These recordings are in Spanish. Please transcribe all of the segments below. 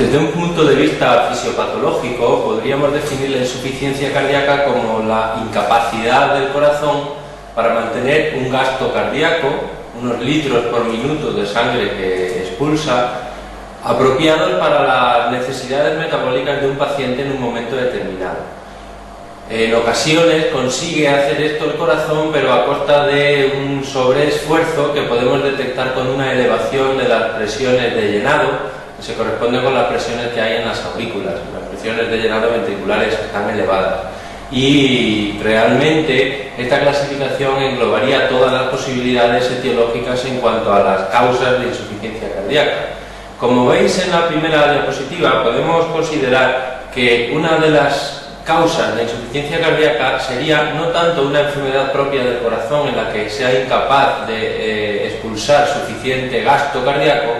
Desde un punto de vista fisiopatológico, podríamos definir la insuficiencia cardíaca como la incapacidad del corazón para mantener un gasto cardíaco, unos litros por minuto de sangre que expulsa, apropiados para las necesidades metabólicas de un paciente en un momento determinado. En ocasiones consigue hacer esto el corazón, pero a costa de un sobreesfuerzo que podemos detectar con una elevación de las presiones de llenado, que se corresponde con las presiones que hay en las aurículas. Las presiones de llenado ventriculares están elevadas. Y realmente esta clasificación englobaría todas las posibilidades etiológicas en cuanto a las causas de insuficiencia cardíaca. Como veis en la primera diapositiva, podemos considerar que una de las causas de insuficiencia cardíaca sería no tanto una enfermedad propia del corazón en la que sea incapaz de expulsar suficiente gasto cardíaco,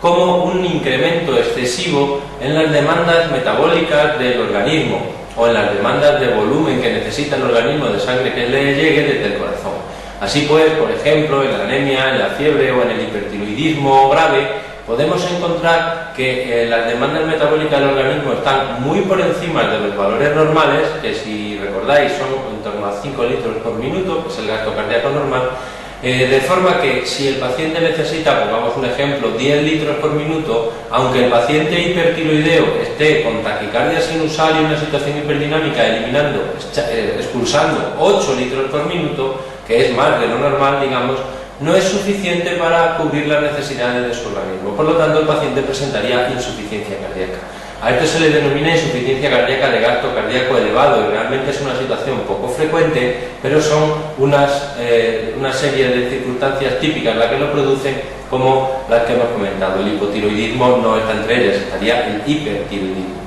como un incremento excesivo en las demandas metabólicas del organismo o en las demandas de volumen que necesita el organismo de sangre que le llegue desde el corazón. Así pues, por ejemplo, en la anemia, en la fiebre o en el hipertiroidismo grave, podemos encontrar que las demandas metabólicas del organismo están muy por encima de los valores normales, que si recordáis son en torno a 5 litros por minuto, que es el gasto cardíaco normal, de forma que si el paciente necesita, pongamos un ejemplo, 10 litros por minuto, aunque el paciente hipertiroideo esté con taquicardia sinusal y una situación hiperdinámica expulsando 8 litros por minuto, que es más de lo normal, digamos, no es suficiente para cubrir las necesidades de su organismo. Por lo tanto, el paciente presentaría insuficiencia cardíaca. A esto se le denomina insuficiencia cardíaca de gasto cardíaco elevado y realmente es una situación poco frecuente, pero son una serie de circunstancias típicas las que lo producen, como las que hemos comentado. El hipotiroidismo no está entre ellas, estaría el hipertiroidismo.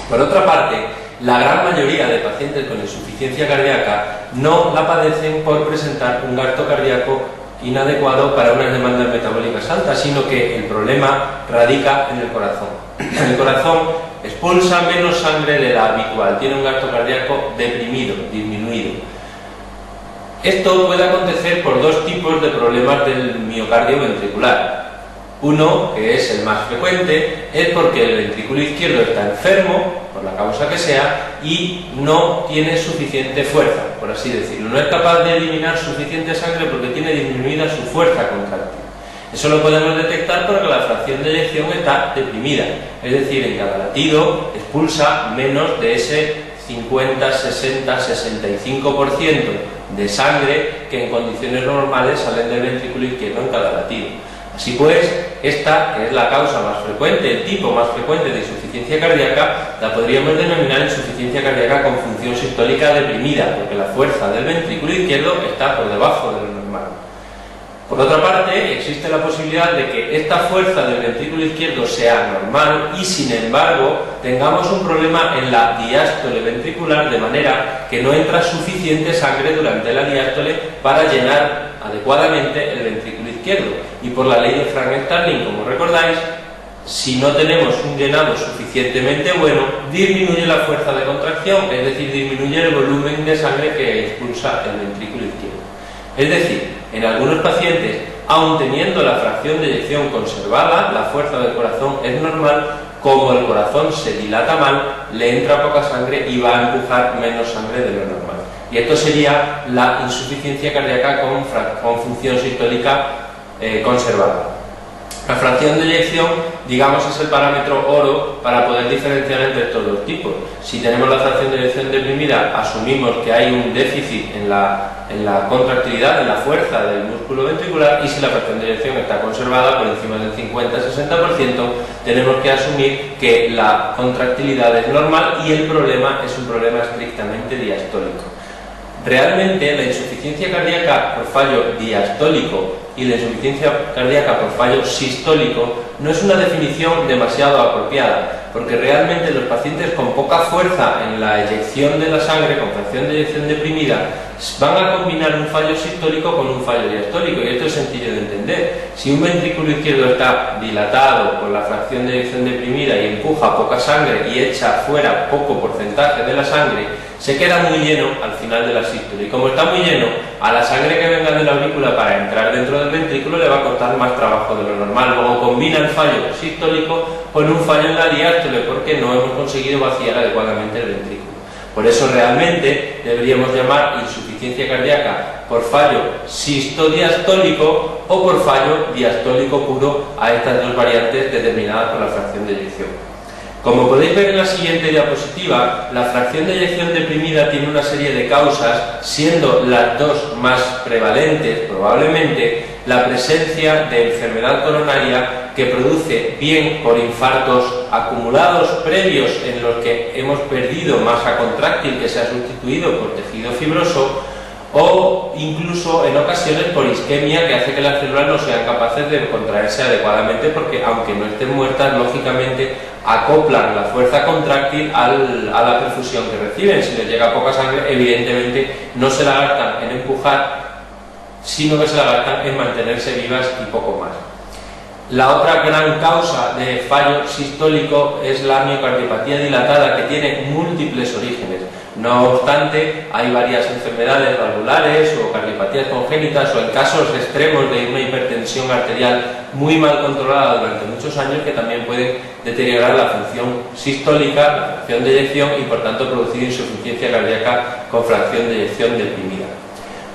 Por otra parte, la gran mayoría de pacientes con insuficiencia cardíaca no la padecen por presentar un gasto cardíaco inadecuado para unas demandas metabólicas altas, sino que el problema radica en el corazón. El corazón expulsa menos sangre de la habitual, tiene un gasto cardíaco deprimido, disminuido. Esto puede acontecer por dos tipos de problemas del miocardio ventricular. Uno, que es el más frecuente, es porque el ventrículo izquierdo está enfermo, por la causa que sea, y no tiene suficiente fuerza, por así decirlo. No es capaz de eliminar suficiente sangre porque tiene disminuida su fuerza contráctil. Eso lo podemos detectar porque la fracción de eyección está deprimida, es decir, en cada latido expulsa menos de ese 50, 60, 65% de sangre que en condiciones normales salen del ventrículo izquierdo en cada latido. Así pues, esta, que es la causa más frecuente, el tipo más frecuente de insuficiencia cardíaca, la podríamos denominar insuficiencia cardíaca con función sistólica deprimida, porque la fuerza del ventrículo izquierdo está por debajo de lo normal. Por otra parte, existe la posibilidad de que esta fuerza del ventrículo izquierdo sea normal y, sin embargo, tengamos un problema en la diástole ventricular, de manera que no entra suficiente sangre durante la diástole para llenar adecuadamente el ventrículo izquierdo. Y por la ley de Frank-Starling, como recordáis, si no tenemos un llenado suficientemente bueno, disminuye la fuerza de contracción, es decir, disminuye el volumen de sangre que expulsa el ventrículo izquierdo. Es decir, en algunos pacientes, aun teniendo la fracción de eyección conservada, la fuerza del corazón es normal. Como el corazón se dilata mal, le entra poca sangre y va a empujar menos sangre de lo normal. Y esto sería la insuficiencia cardíaca con función sistólica conservada. La fracción de eyección, digamos, es el parámetro oro para poder diferenciar entre estos dos tipos. Si tenemos la fracción de eyección deprimida, asumimos que hay un déficit en la contractilidad, en la fuerza del músculo ventricular, y si la fracción de eyección está conservada por encima del 50-60%, tenemos que asumir que la contractilidad es normal y el problema es un problema estrictamente diastólico. Realmente la insuficiencia cardíaca por fallo diastólico y la insuficiencia cardíaca por fallo sistólico no es una definición demasiado apropiada, porque realmente los pacientes con poca fuerza en la eyección de la sangre, con fracción de eyección deprimida, van a combinar un fallo sistólico con un fallo diastólico, y esto es sencillo de entender. Si un ventrículo izquierdo está dilatado con la fracción de eyección deprimida y empuja poca sangre y echa fuera poco porcentaje de la sangre, se queda muy lleno al final de la sístole. Y como está muy lleno, a la sangre que venga de la aurícula para entrar dentro del ventrículo le va a costar más trabajo de lo normal. Luego combina el fallo sistólico con un fallo en la diástole porque no hemos conseguido vaciar adecuadamente el ventrículo. Por eso realmente deberíamos llamar insuficiencia cardíaca por fallo sistodiastólico o por fallo diastólico puro a estas dos variantes determinadas por la fracción de eyección. Como podéis ver en la siguiente diapositiva, la fracción de eyección deprimida tiene una serie de causas, siendo las dos más prevalentes probablemente la presencia de enfermedad coronaria que produce bien por infartos acumulados previos en los que hemos perdido masa contráctil que se ha sustituido por tejido fibroso, o incluso en ocasiones por isquemia que hace que las células no sean capaces de contraerse adecuadamente porque aunque no estén muertas, lógicamente acoplan la fuerza contráctil a la perfusión que reciben. Si les llega poca sangre, evidentemente no se la gastan en empujar, sino que se la gastan en mantenerse vivas y poco más. La otra gran causa de fallo sistólico es la miocardiopatía dilatada, que tiene múltiples orígenes. No obstante, hay varias enfermedades valvulares o cardiopatías congénitas o en casos extremos de una hipertensión arterial muy mal controlada durante muchos años que también pueden deteriorar la función sistólica, la fracción de eyección y por tanto producir insuficiencia cardíaca con fracción de eyección deprimida.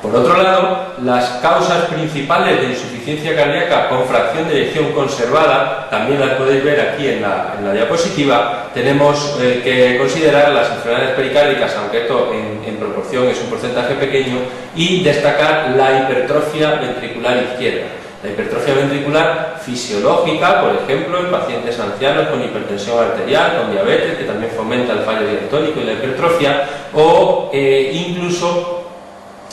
Por otro lado, las causas principales de insuficiencia cardíaca con fracción de eyección conservada, también las podéis ver aquí en la diapositiva. Tenemos que considerar las enfermedades pericárdicas, aunque esto en proporción es un porcentaje pequeño, y destacar la hipertrofia ventricular izquierda. La hipertrofia ventricular fisiológica, por ejemplo, en pacientes ancianos con hipertensión arterial, con diabetes, que también fomenta el fallo diastólico y la hipertrofia, o incluso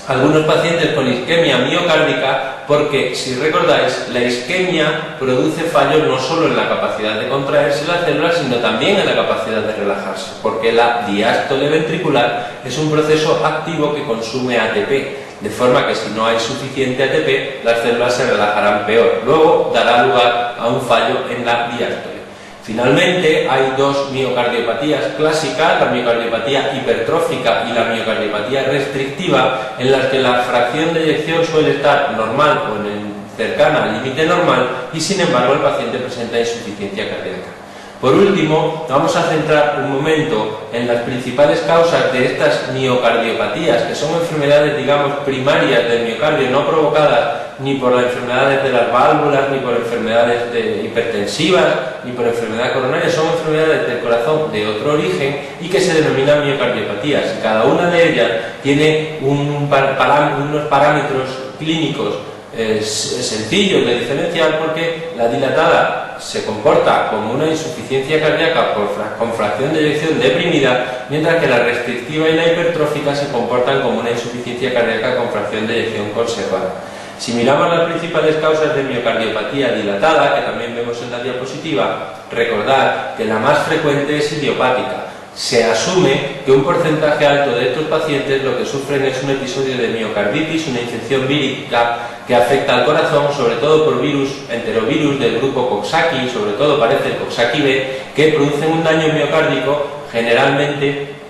algunos pacientes con isquemia miocárdica, porque si recordáis, la isquemia produce fallos no solo en la capacidad de contraerse las células, sino también en la capacidad de relajarse, porque la diástole ventricular es un proceso activo que consume ATP, de forma que si no hay suficiente ATP, las células se relajarán peor. Luego dará lugar a un fallo en la diástole. Finalmente, hay dos miocardiopatías clásicas, la miocardiopatía hipertrófica y la miocardiopatía restrictiva, en las que la fracción de eyección suele estar normal o cercana al límite normal y sin embargo el paciente presenta insuficiencia cardíaca. Por último, vamos a centrar un momento en las principales causas de estas miocardiopatías, que son enfermedades, digamos, primarias del miocardio, no provocadas ni por las enfermedades de las válvulas, ni por enfermedades hipertensivas, ni por enfermedad coronaria. Son enfermedades del corazón de otro origen y que se denominan miocardiopatías. Cada una de ellas tiene unos parámetros clínicos sencillos de diferenciar, porque la dilatada se comporta como una insuficiencia cardíaca con fracción de eyección deprimida, mientras que la restrictiva y la hipertrófica se comportan como una insuficiencia cardíaca con fracción de eyección conservada. Si miramos las principales causas de miocardiopatía dilatada, que también vemos en la diapositiva, recordad que la más frecuente es idiopática. Se asume que un porcentaje alto de estos pacientes lo que sufren es un episodio de miocarditis, una infección vírica que afecta al corazón, sobre todo por enterovirus del grupo Coxsackie, sobre todo parece el Coxsackie-B, que producen un daño miocárdico generalmente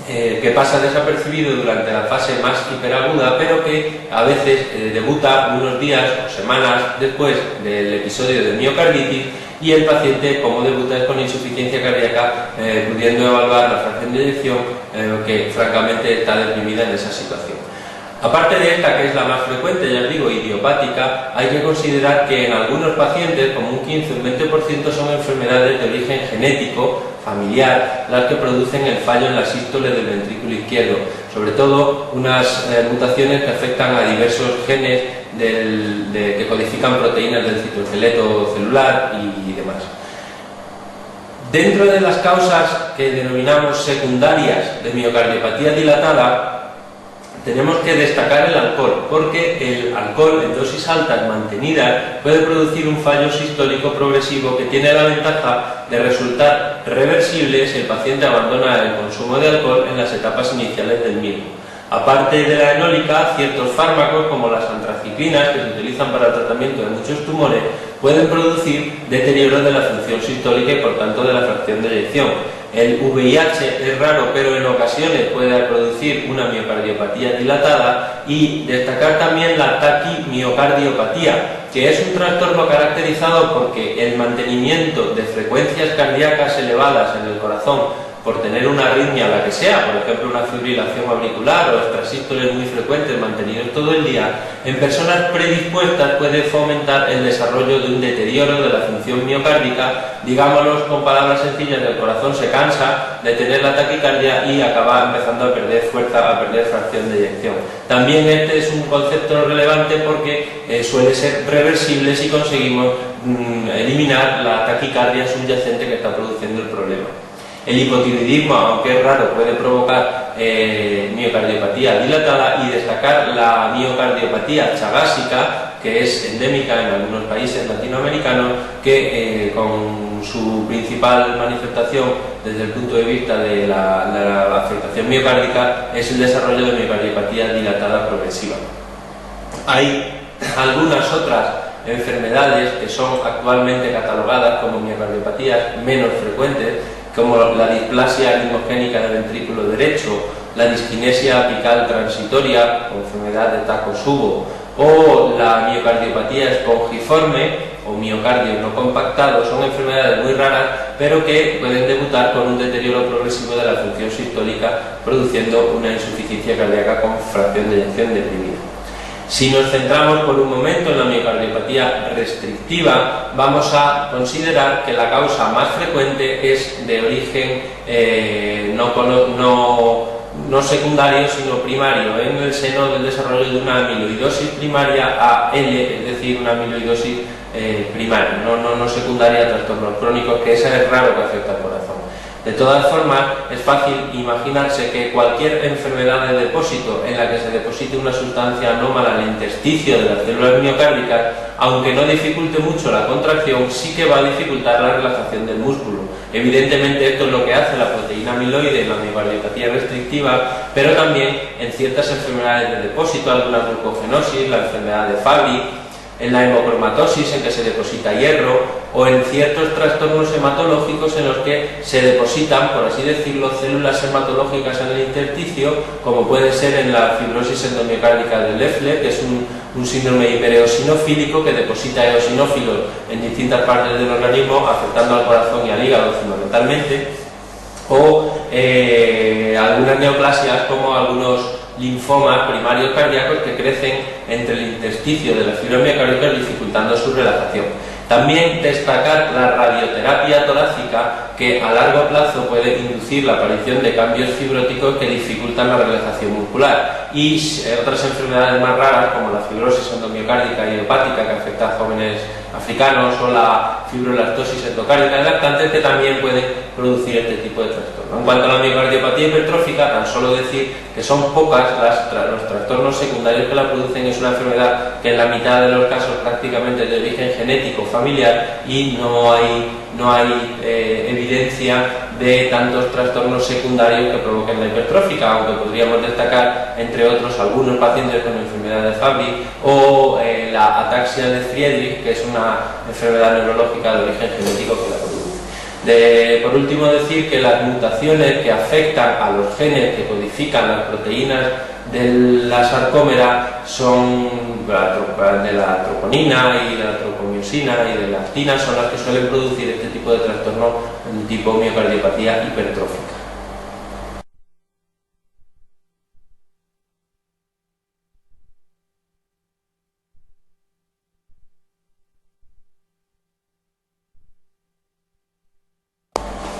que pasa desapercibido durante la fase más hiperaguda, pero que a veces debuta unos días o semanas después del episodio de miocarditis, y el paciente, como debuta, es con insuficiencia cardíaca, pudiendo evaluar la fracción de eyección, que francamente está deprimida en esa situación. Aparte de esta, que es la más frecuente, ya os digo, idiopática, hay que considerar que en algunos pacientes, como un 15 o un 20%, son enfermedades de origen genético, familiar, las que producen el fallo en la sístole del ventrículo izquierdo, sobre todo unas mutaciones que afectan a diversos genes que codifican proteínas del citoesqueleto celular y demás. Dentro de las causas que denominamos secundarias de miocardiopatía dilatada, tenemos que destacar el alcohol, porque el alcohol en dosis altas mantenidas puede producir un fallo sistólico progresivo que tiene la ventaja de resultar reversible si el paciente abandona el consumo de alcohol en las etapas iniciales del mismo. Aparte de la enólica, ciertos fármacos como las antraciclinas, que se utilizan para el tratamiento de muchos tumores, pueden producir deterioro de la función sistólica y por tanto de la fracción de eyección. El VIH es raro, pero en ocasiones puede producir una miocardiopatía dilatada, y destacar también la taquimiocardiopatía, que es un trastorno caracterizado porque el mantenimiento de frecuencias cardíacas elevadas en el corazón por tener una arritmia, la que sea, por ejemplo una fibrilación auricular o extrasístoles muy frecuentes mantenidos todo el día, en personas predispuestas puede fomentar el desarrollo de un deterioro de la función miocárdica. Digámoslo con palabras sencillas, el corazón se cansa de tener la taquicardia y acaba empezando a perder fuerza, a perder fracción de eyección. También este es un concepto relevante porque suele ser reversible si conseguimos eliminar la taquicardia subyacente que está produciendo el problema. El hipotiroidismo, aunque es raro, puede provocar miocardiopatía dilatada, y destacar la miocardiopatía chagásica, que es endémica en algunos países latinoamericanos, que con su principal manifestación desde el punto de vista de la afectación miocárdica es el desarrollo de miocardiopatía dilatada progresiva. Hay algunas otras enfermedades que son actualmente catalogadas como miocardiopatías menos frecuentes, como la displasia limogénica del ventrículo derecho, la disquinesia apical transitoria o enfermedad de Takotsubo, o la miocardiopatía espongiforme o miocardio no compactado. Son enfermedades muy raras, pero que pueden debutar con un deterioro progresivo de la función sistólica, produciendo una insuficiencia cardíaca con fracción de eyección deprimida. Si nos centramos por un momento en la miocardiopatía restrictiva, vamos a considerar que la causa más frecuente es de origen no secundario, sino primario, en el seno del desarrollo de una amiloidosis primaria AL, es decir, una amiloidosis primaria, no secundaria a trastornos crónicos, que esa es raro que afecta al corazón. De todas formas, es fácil imaginarse que cualquier enfermedad de depósito en la que se deposite una sustancia anómala en el intersticio de las células miocárdicas, aunque no dificulte mucho la contracción, sí que va a dificultar la relajación del músculo. Evidentemente esto es lo que hace la proteína amiloide en la miocardiopatía restrictiva, pero también en ciertas enfermedades de depósito, alguna glucogenosis, la enfermedad de Fabry, en la hemocromatosis, en que se deposita hierro, o en ciertos trastornos hematológicos en los que se depositan, por así decirlo, células hematológicas en el intersticio, como puede ser en la fibrosis endomiocárdica de Leffler, que es un síndrome hipereosinofílico que deposita eosinófilos en distintas partes del organismo, afectando al corazón y al hígado fundamentalmente, o algunas neoplasias como algunos linfomas primarios cardíacos que crecen entre el intersticio de las fibras miocárdicas, dificultando su relajación. También destacar la radioterapia torácica, que a largo plazo puede inducir la aparición de cambios fibróticos que dificultan la relajación muscular, y otras enfermedades más raras como la fibrosis endomiocárdica y hepática, que afecta a jóvenes africanos, o la fibrolastosis endocárdica en lactantes, que también pueden producir este tipo de trastornos. En cuanto a la miocardiopatía hipertrófica, tan solo decir que son pocas los trastornos secundarios que la producen. Es una enfermedad que en la mitad de los casos prácticamente es de origen genético familiar, y no hay evidencia de tantos trastornos secundarios que provoquen la hipertrófica, aunque podríamos destacar entre otros algunos pacientes con enfermedad de Fabry o la ataxia de Friedreich, que es una enfermedad neurológica de origen genético que la produce. Por último, decir que las mutaciones que afectan a los genes que codifican las proteínas de la sarcómera son de la troponina y de la tropomiosina y de la actina, son las que suelen producir este tipo de trastorno tipo miocardiopatía hipertrófica.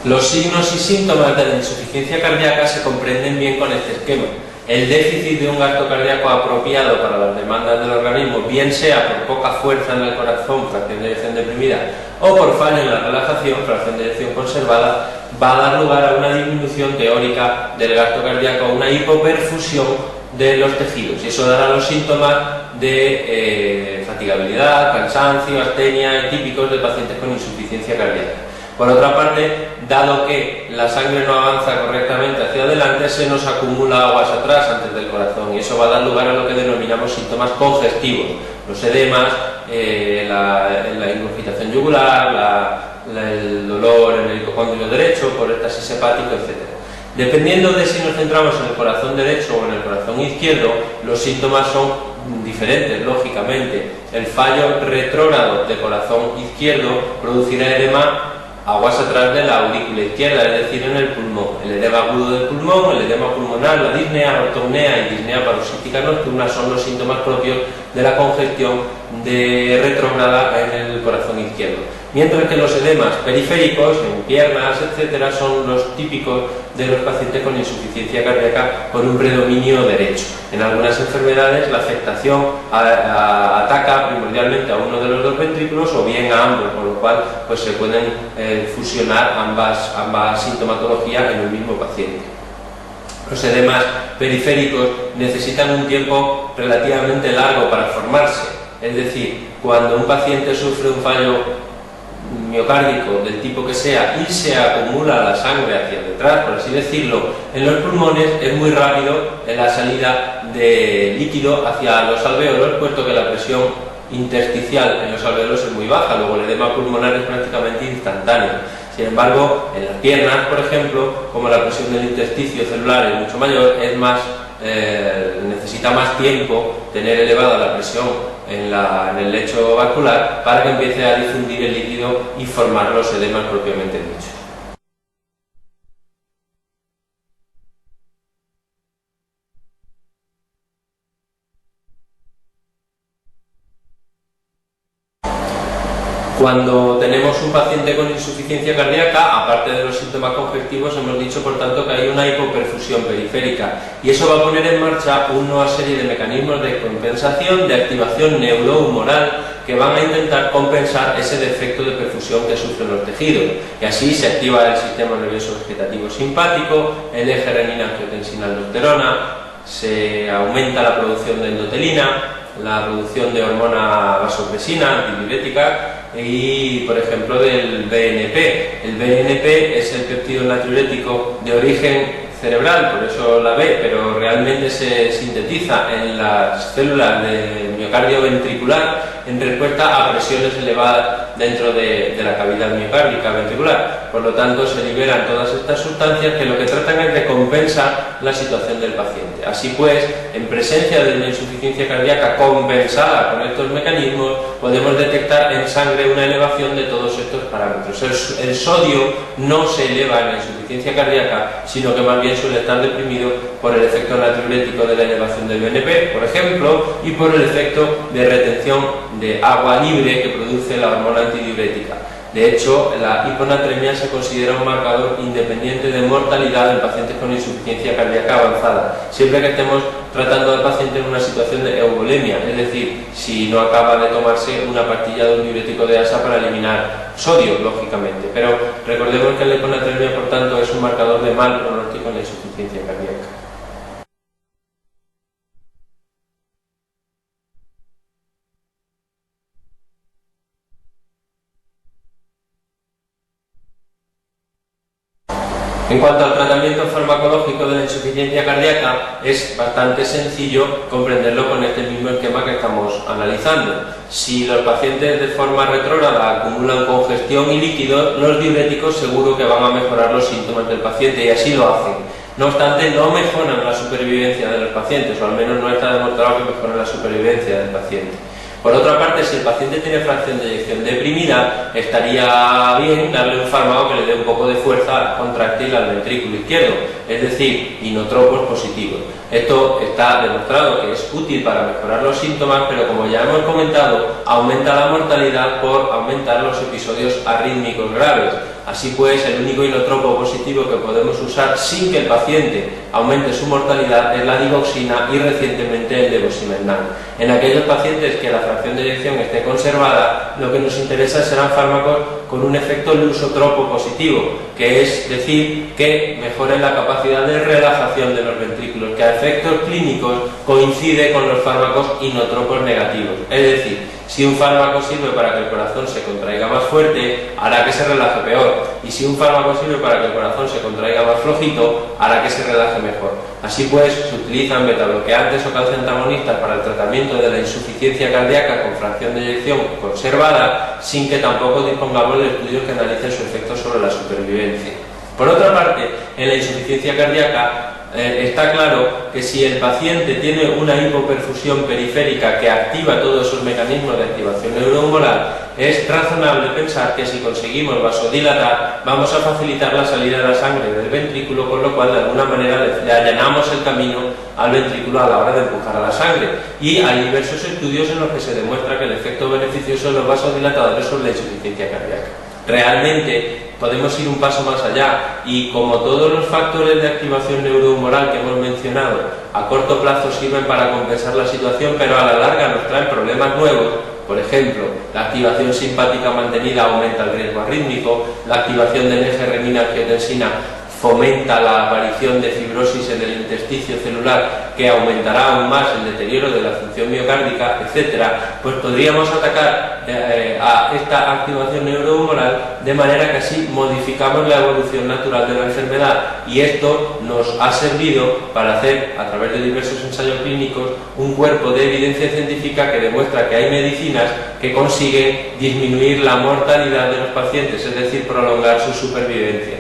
Los signos y síntomas de la insuficiencia cardíaca se comprenden bien con este esquema. El déficit de un gasto cardíaco apropiado para las demandas del organismo, bien sea por poca fuerza en el corazón, fracción de eyección deprimida, o por fallo en la relajación, fracción de eyección conservada, va a dar lugar a una disminución teórica del gasto cardíaco, a una hipoperfusión de los tejidos, y eso dará los síntomas de fatigabilidad, cansancio, astenia, típicos de pacientes con insuficiencia cardíaca. Por otra parte, dado que la sangre no avanza correctamente hacia adelante, se nos acumula aguas atrás antes del corazón y eso va a dar lugar a lo que denominamos síntomas congestivos, los edemas, la ingurgitación yugular, el dolor en el hipocondrio derecho, por éxtasis hepático, etc. Dependiendo de si nos centramos en el corazón derecho o en el corazón izquierdo, los síntomas son diferentes, lógicamente. El fallo retrógrado del corazón izquierdo producirá edema aguas atrás de la aurícula izquierda, es decir, en el pulmón. El edema agudo del pulmón, el edema pulmonar, la disnea, la ortopnea y disnea paroxística nocturna son los síntomas propios de la congestión retrógrada en el corazón izquierdo. Mientras que los edemas periféricos, en piernas, etcétera, son los típicos de los pacientes con insuficiencia cardíaca por un predominio derecho. En algunas enfermedades la afectación ataca primordialmente a uno de los dos ventrículos o bien a ambos, con lo cual pues, se pueden fusionar ambas sintomatologías en el mismo paciente. Los edemas periféricos necesitan un tiempo relativamente largo para formarse, es decir, cuando un paciente sufre un fallo miocárdico del tipo que sea y se acumula la sangre hacia detrás, por así decirlo, en los pulmones es muy rápido en la salida de líquido hacia los alvéolos, puesto que la presión intersticial en los alvéolos es muy baja, luego el edema pulmonar es prácticamente instantáneo. Sin embargo, en las piernas, por ejemplo, como la presión del intersticio celular es mucho mayor, es más, necesita más tiempo tener elevada la presión en el lecho vascular para que empiece a difundir el líquido y formar los edemas propiamente dichos. Cuando tenemos un paciente con insuficiencia cardíaca, aparte de los síntomas congestivos, hemos dicho por tanto que hay una hipoperfusión periférica y eso va a poner en marcha una nueva serie de mecanismos de compensación, de activación neurohumoral que van a intentar compensar ese defecto de perfusión que sufren los tejidos. Y así se activa el sistema nervioso vegetativo simpático, el eje renina-angiotensina-aldosterona, se aumenta la producción de endotelina, la producción de hormona vasopresina, antidiurética, y por ejemplo del BNP. El BNP es el péptido natriurético de origen cerebral, por eso la B, pero realmente se sintetiza en las células del miocardio ventricular en respuesta a presiones elevadas dentro de la cavidad miocárdica ventricular. Por lo tanto, se liberan todas estas sustancias que lo que tratan es de compensar la situación del paciente. Así pues, en presencia de una insuficiencia cardíaca compensada con estos mecanismos, podemos detectar en sangre una elevación de todos estos parámetros. El sodio no se eleva en la insuficiencia cardíaca, sino que más bien suele estar deprimido por el efecto natriurético de la elevación del BNP, por ejemplo, y por el efecto de retención de agua libre que produce la hormona antidiurética. De hecho, la hiponatremia se considera un marcador independiente de mortalidad en pacientes con insuficiencia cardíaca avanzada, siempre que estemos tratando al paciente en una situación de eubolemia, es decir, si no acaba de tomarse una pastilla de un diurético de asa para eliminar sodio, lógicamente. Pero recordemos que la hiponatremia, por tanto, es un marcador de mal pronóstico en la insuficiencia cardíaca. En cuanto al tratamiento farmacológico de la insuficiencia cardíaca, es bastante sencillo comprenderlo con este mismo esquema que estamos analizando. Si los pacientes de forma retrógrada acumulan congestión y líquido, los diuréticos seguro que van a mejorar los síntomas del paciente y así lo hacen. No obstante, no mejoran la supervivencia de los pacientes, o al menos no está demostrado que mejoran la supervivencia del paciente. Por otra parte, si el paciente tiene fracción de eyección deprimida, estaría bien darle un fármaco que le dé un poco de fuerza contráctil al ventrículo izquierdo, es decir, inotropos positivos. Esto está demostrado que es útil para mejorar los síntomas, pero como ya hemos comentado, aumenta la mortalidad por aumentar los episodios arrítmicos graves. Así pues, el único inotropo positivo que podemos usar sin que el paciente aumente su mortalidad es la digoxina y recientemente el levosimendan. En aquellos pacientes que la fracción de eyección esté conservada, lo que nos interesa serán fármacos con un efecto lusotropo positivo, que es decir, que mejoren la capacidad de relajación de los ventrículos, que a efectos clínicos coincide con los fármacos inotropos negativos. Es decir, Si un fármaco sirve para que el corazón se contraiga más fuerte, hará que se relaje peor. Y si un fármaco sirve para que el corazón se contraiga más flojito, hará que se relaje mejor. Así pues, se utilizan betabloqueantes o calciantagonistas para el tratamiento de la insuficiencia cardíaca con fracción de eyección conservada, sin que tampoco dispongamos de estudios que analicen su efecto sobre la supervivencia. Por otra parte, en la insuficiencia cardíaca, está claro que si el paciente tiene una hipoperfusión periférica que activa todos esos mecanismos de activación neurohumoral, es razonable pensar que si conseguimos vasodilatar, vamos a facilitar la salida de la sangre del ventrículo, con lo cual de alguna manera le allanamos el camino al ventrículo a la hora de empujar a la sangre. Y hay diversos estudios en los que se demuestra que el efecto beneficioso de los vasodilatadores sobre la insuficiencia cardíaca. Realmente podemos ir un paso más allá y, como todos los factores de activación neurohumoral que hemos mencionado, a corto plazo sirven para compensar la situación, pero a la larga nos traen problemas nuevos. Por ejemplo, la activación simpática mantenida aumenta el riesgo arrítmico, la activación del eje renina-angiotensina fomenta la aparición de fibrosis en el intersticio celular, que aumentará aún más el deterioro de la función miocárdica, etcétera. Pues podríamos atacar a esta activación neurohumoral de manera que así modificamos la evolución natural de la enfermedad, y esto nos ha servido para hacer, a través de diversos ensayos clínicos, un cuerpo de evidencia científica que demuestra que hay medicinas que consiguen disminuir la mortalidad de los pacientes, es decir, prolongar su supervivencia.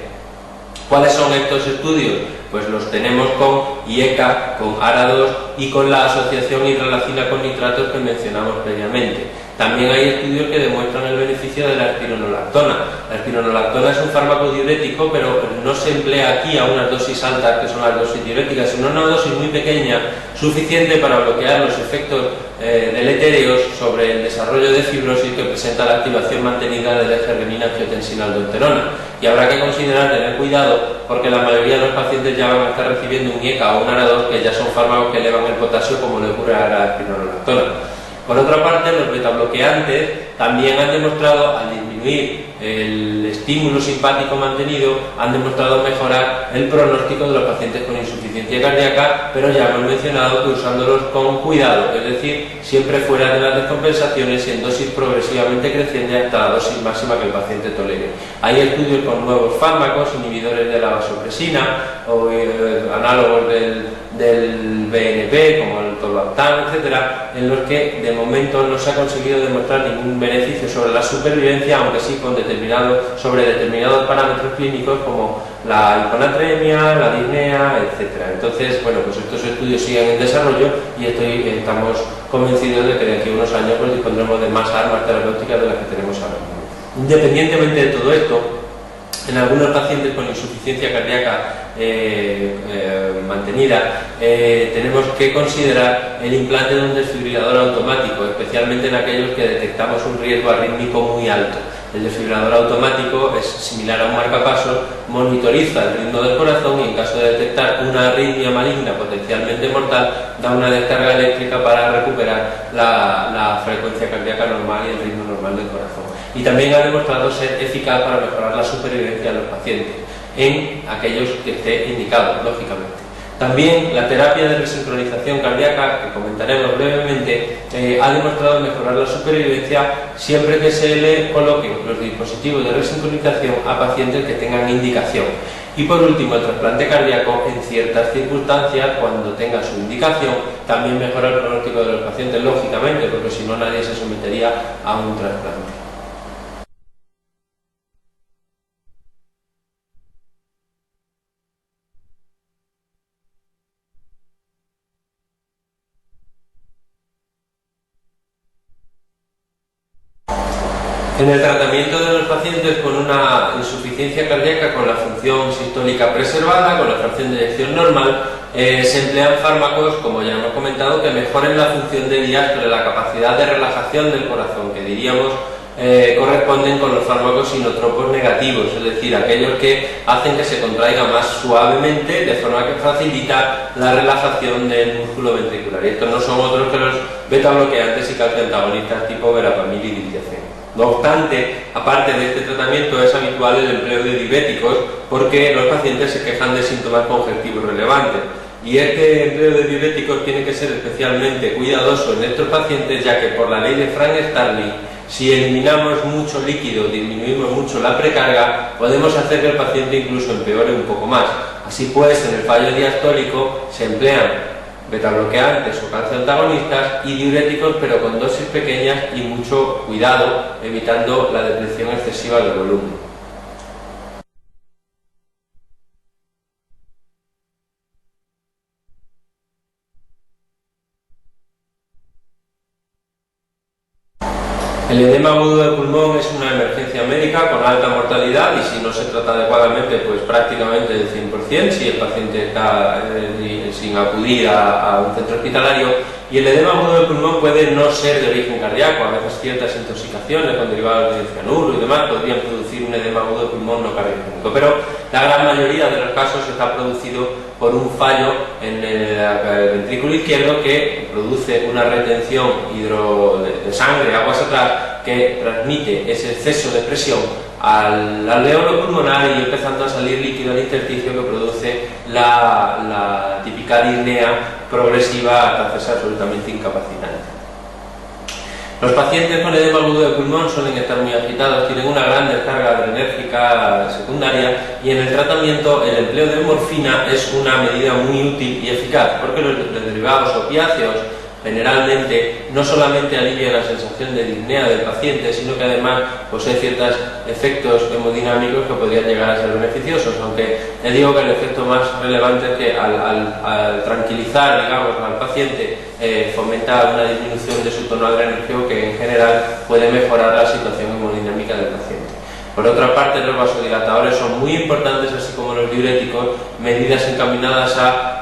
¿Cuáles son estos estudios? Pues los tenemos con IECA, con ARA2 y con la asociación hidralacina con nitratos que mencionamos previamente. También hay estudios que demuestran el beneficio de la espironolactona. La espironolactona es un fármaco diurético, pero no se emplea aquí a unas dosis altas, que son las dosis diuréticas, sino a una dosis muy pequeña, suficiente para bloquear los efectos deletéreos sobre el desarrollo de fibrosis que presenta la activación mantenida del eje renina-angiotensina-aldosterona. Y habrá que considerar tener cuidado, porque la mayoría de los pacientes ya van a estar recibiendo un IECA o un ARA2, que ya son fármacos que elevan el potasio, como le ocurre a la espironolactona. Por otra parte, los betabloqueantes también han demostrado, al disminuir el estímulo simpático mantenido, han demostrado mejorar el pronóstico de los pacientes con insuficiencia cardíaca, pero ya hemos mencionado que usándolos con cuidado, es decir, siempre fuera de las descompensaciones y en dosis progresivamente creciente hasta la dosis máxima que el paciente tolere. Hay estudios con nuevos fármacos, inhibidores de la vasopresina o análogos del BNP, como el tolvaptan, etcétera, en los que de momento no se ha conseguido demostrar ningún beneficio sobre la supervivencia, aunque sí sobre determinados parámetros clínicos como la hiponatremia, la disnea, etcétera. Entonces, bueno, pues estos estudios siguen en desarrollo y estamos convencidos de que de aquí a unos años pues dispondremos de más armas terapéuticas de las que tenemos ahora mismo. Independientemente de todo esto, en algunos pacientes con insuficiencia cardíaca mantenida, tenemos que considerar el implante de un desfibrilador automático, especialmente en aquellos que detectamos un riesgo arrítmico muy alto. El desfibrilador automático es similar a un marcapasos, monitoriza el ritmo del corazón y en caso de detectar una arritmia maligna potencialmente mortal, da una descarga eléctrica para recuperar la frecuencia cardíaca normal y el ritmo normal del corazón. Y también ha demostrado ser eficaz para mejorar la supervivencia de los pacientes, en aquellos que esté indicado, lógicamente. También la terapia de resincronización cardíaca, que comentaremos brevemente, ha demostrado mejorar la supervivencia siempre que se le coloquen los dispositivos de resincronización a pacientes que tengan indicación. Y por último, el trasplante cardíaco, en ciertas circunstancias, cuando tenga su indicación, también mejora el pronóstico de los pacientes, lógicamente, porque si no nadie se sometería a un trasplante. En el tratamiento de los pacientes con una insuficiencia cardíaca con la función sistólica preservada, con la fracción de eyección normal, se emplean fármacos, como ya hemos comentado, que mejoren la función de diástole, la capacidad de relajación del corazón, que diríamos corresponden con los fármacos inotropos negativos, es decir, aquellos que hacen que se contraiga más suavemente, de forma que facilita la relajación del músculo ventricular. Y estos no son otros que los betabloqueantes y calciantagonistas tipo verapamil y diltiazem. No obstante, aparte de este tratamiento, es habitual el empleo de diuréticos porque los pacientes se quejan de síntomas congestivos relevantes. y este empleo de diuréticos tiene que ser especialmente cuidadoso en estos pacientes, ya que por la ley de Frank-Starling, si eliminamos mucho líquido, disminuimos mucho la precarga, podemos hacer que el paciente incluso empeore un poco más. Así pues, en el fallo diastólico se emplean betabloqueantes o calcio antagonistas y diuréticos, pero con dosis pequeñas y mucho cuidado, evitando la depresión excesiva del volumen. El edema agudo del pulmón es una emergencia médica con alta mortalidad y si no se trata adecuadamente, pues prácticamente del 100%, si el paciente está sin acudir a un centro hospitalario. Y el edema agudo del pulmón puede no ser de origen cardíaco, a veces ciertas intoxicaciones con derivados de cianuro y demás podrían producir un edema agudo del pulmón no cardiogénico, pero la gran mayoría de los casos está producido por un fallo en el ventrículo izquierdo que produce una retención de sangre aguas atrás que transmite ese exceso de presión al alveolo pulmonar y empezando a salir líquido al intersticio que produce la típica disnea progresiva hasta ser absolutamente incapacitante. Los pacientes con edema agudo de pulmón suelen estar muy agitados, tienen una gran descarga adrenérgica secundaria y en el tratamiento el empleo de morfina es una medida muy útil y eficaz porque los derivados opiáceos generalmente no solamente alivia la sensación de disnea del paciente, sino que además posee ciertos efectos hemodinámicos que podrían llegar a ser beneficiosos, aunque le digo que el efecto más relevante es que al tranquilizar, digamos, al paciente fomenta una disminución de su tono adrenérgico que en general puede mejorar la situación hemodinámica del paciente. Por otra parte, los vasodilatadores son muy importantes, así como los diuréticos, medidas encaminadas a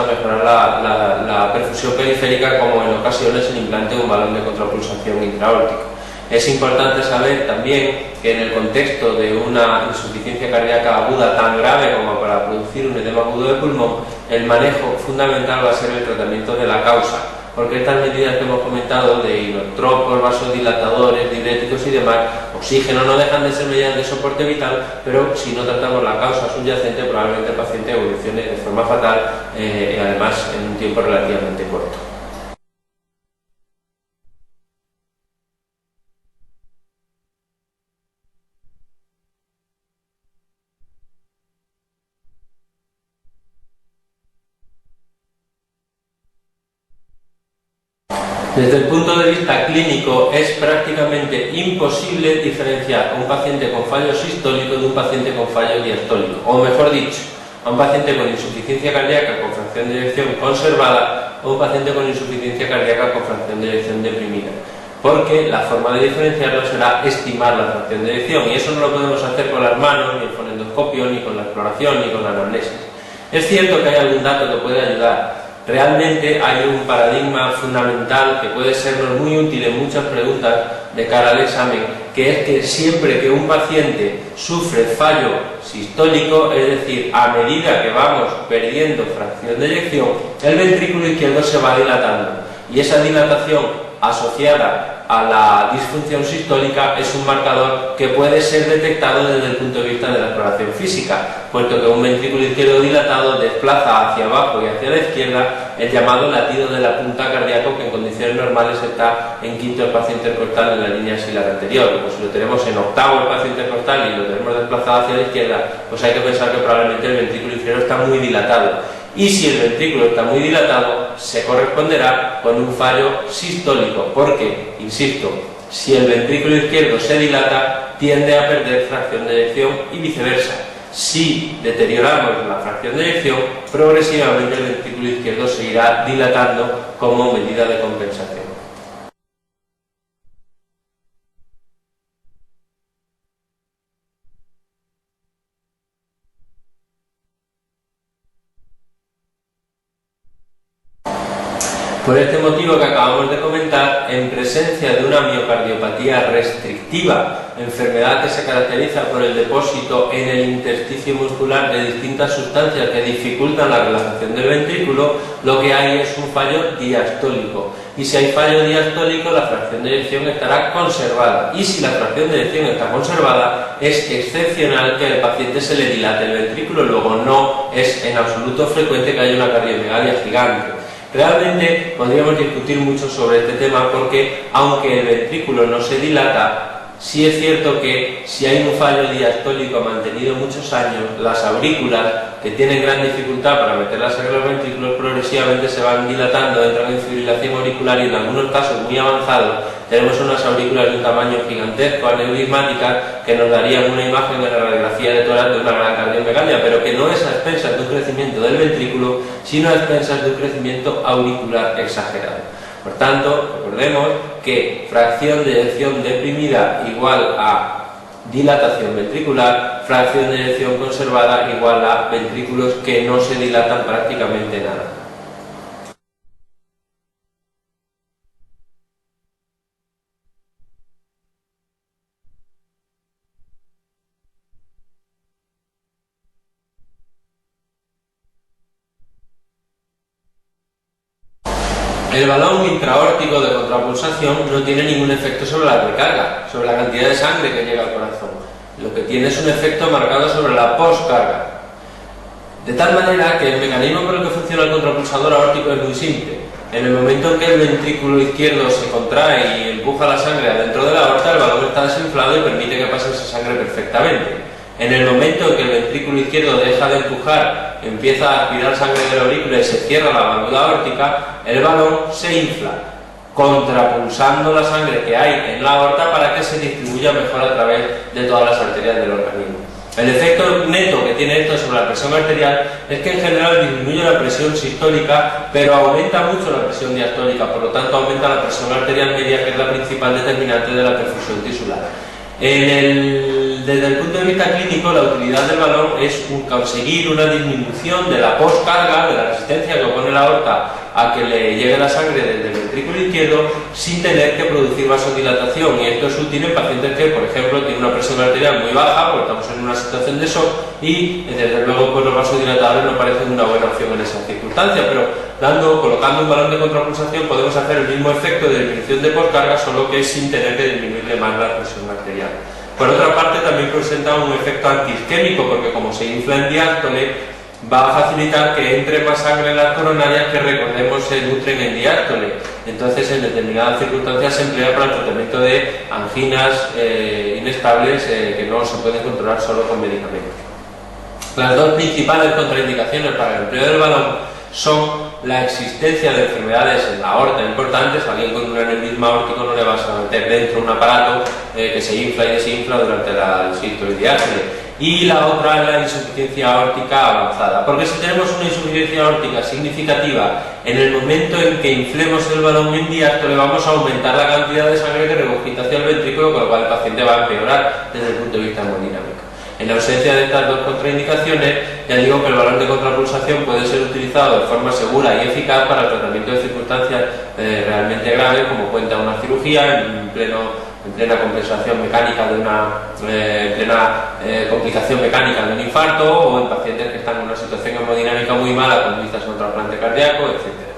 mejorar la perfusión periférica, como en ocasiones el implante de un balón de contrapulsación intraórtico. Es importante saber también que en el contexto de una insuficiencia cardíaca aguda tan grave como para producir un edema agudo de pulmón, el manejo fundamental va a ser el tratamiento de la causa, porque estas medidas que hemos comentado de inotropos, vasodilatadores, diuréticos y demás, oxígeno, no dejan de ser medidas de soporte vital, pero si no tratamos la causa subyacente, probablemente el paciente evolucione de forma fatal y además en un tiempo relativamente corto. Desde el punto de vista clínico es prácticamente imposible diferenciar a un paciente con fallo sistólico de un paciente con fallo diastólico, o mejor dicho, a un paciente con insuficiencia cardíaca con fracción de eyección conservada o un paciente con insuficiencia cardíaca con fracción de eyección deprimida, porque la forma de diferenciarlo será estimar la fracción de eyección y eso no lo podemos hacer con las manos, ni el fonendoscopio, ni con la exploración, ni con la anamnesis. Es cierto que hay algún dato que puede ayudar. Realmente hay un paradigma fundamental que puede sernos muy útil en muchas preguntas de cara al examen, que es que siempre que un paciente sufre fallo sistólico, es decir, a medida que vamos perdiendo fracción de eyección, el ventrículo izquierdo se va dilatando y esa dilatación asociada a la disfunción sistólica es un marcador que puede ser detectado desde el punto de vista de la exploración física, puesto que un ventrículo izquierdo dilatado desplaza hacia abajo y hacia la izquierda el llamado latido de la punta cardíaco, que en condiciones normales está en quinto el paciente intercostal en la línea axilar anterior. Pues si lo tenemos en octavo el paciente intercostal y lo tenemos desplazado hacia la izquierda, pues hay que pensar que probablemente el ventrículo izquierdo está muy dilatado. Y si el ventrículo está muy dilatado, se corresponderá con un fallo sistólico, porque, insisto, si el ventrículo izquierdo se dilata, tiende a perder fracción de eyección y viceversa. Si deterioramos la fracción de eyección, progresivamente el ventrículo izquierdo se irá dilatando como medida de compensación. Por este motivo que acabamos de comentar, en presencia de una miocardiopatía restrictiva, enfermedad que se caracteriza por el depósito en el intersticio muscular de distintas sustancias que dificultan la relajación del ventrículo, lo que hay es un fallo diastólico. y si hay fallo diastólico la fracción de eyección estará conservada, y si la fracción de eyección está conservada es excepcional que al paciente se le dilate el ventrículo, luego no es en absoluto frecuente que haya una cardiomegalia gigante. Realmente podríamos discutir mucho sobre este tema porque aunque el ventrículo no se dilata, sí es cierto que si hay un fallo diastólico mantenido muchos años, las aurículas, que tienen gran dificultad para meter la sangre en los ventrículos, progresivamente se van dilatando, entran en fibrilación auricular y en algunos casos muy avanzados tenemos unas aurículas de un tamaño gigantesco, aneurismáticas, que nos darían una imagen de la radiografía de tórax de una gran cardiomegalia, pero que no es a expensas de un crecimiento del ventrículo, sino a expensas de un crecimiento auricular exagerado. Por tanto, recordemos que fracción de eyección deprimida igual a dilatación ventricular, fracción de eyección conservada igual a ventrículos que no se dilatan prácticamente nada. El balón intraórtico de contrapulsación no tiene ningún efecto sobre la recarga, sobre la cantidad de sangre que llega al corazón. Lo que tiene es un efecto marcado sobre la postcarga. De tal manera que el mecanismo por el que funciona el contrapulsador aórtico es muy simple. En el momento en que el ventrículo izquierdo se contrae y empuja la sangre adentro de la aorta, el balón está desinflado y permite que pase esa sangre perfectamente. En el momento en que el ventrículo izquierdo deja de empujar, empieza a aspirar sangre de la aurícula y se cierra la válvula aórtica, el balón se infla, contrapulsando la sangre que hay en la aorta para que se distribuya mejor a través de todas las arterias del organismo. El efecto neto que tiene esto sobre la presión arterial es que en general disminuye la presión sistólica, pero aumenta mucho la presión diastólica, por lo tanto aumenta la presión arterial media, que es la principal determinante de la perfusión tisular. Desde el punto de vista clínico, la utilidad del balón es conseguir una disminución de la postcarga, de la resistencia que opone la aorta a que le llegue la sangre desde el ventrículo izquierdo sin tener que producir vasodilatación, y esto es útil en pacientes que, por ejemplo, tienen una presión arterial muy baja, porque estamos en una situación de shock y desde luego pues los vasodilatadores no parecen una buena opción en esas circunstancias, pero colocando un balón de contrapulsación podemos hacer el mismo efecto de disminución de postcarga, solo que sin tener que disminuirle más la presión arterial. Por otra parte, también presenta un efecto antiisquémico, porque como se infla en diástole, va a facilitar que entre más sangre en las coronarias, que recordemos se nutren en diástole. Entonces, en determinadas circunstancias se emplea para el tratamiento de anginas inestables que no se pueden controlar solo con medicamentos. Las dos principales contraindicaciones para el empleo del balón son la existencia de enfermedades en la aorta importantes. A alguien con un aneurisma aórtico no le vas a meter dentro un aparato que se infla y desinfla durante el sístole y diástole. Y la otra es la insuficiencia aórtica avanzada, porque si tenemos una insuficiencia aórtica significativa, en el momento en que inflemos el balón en diástole vamos a aumentar la cantidad de sangre que regurgita hacia el ventrículo, con lo cual el paciente va a empeorar desde el punto de vista hemodinámico. En ausencia de estas dos contraindicaciones, ya digo que el balón de contrapulsación puede ser utilizado de forma segura y eficaz para el tratamiento de circunstancias realmente graves, como cuenta una cirugía en plena compensación mecánica de complicación mecánica de un infarto, o en pacientes que están en una situación hemodinámica muy mala con vistas a un trasplante cardíaco, etc.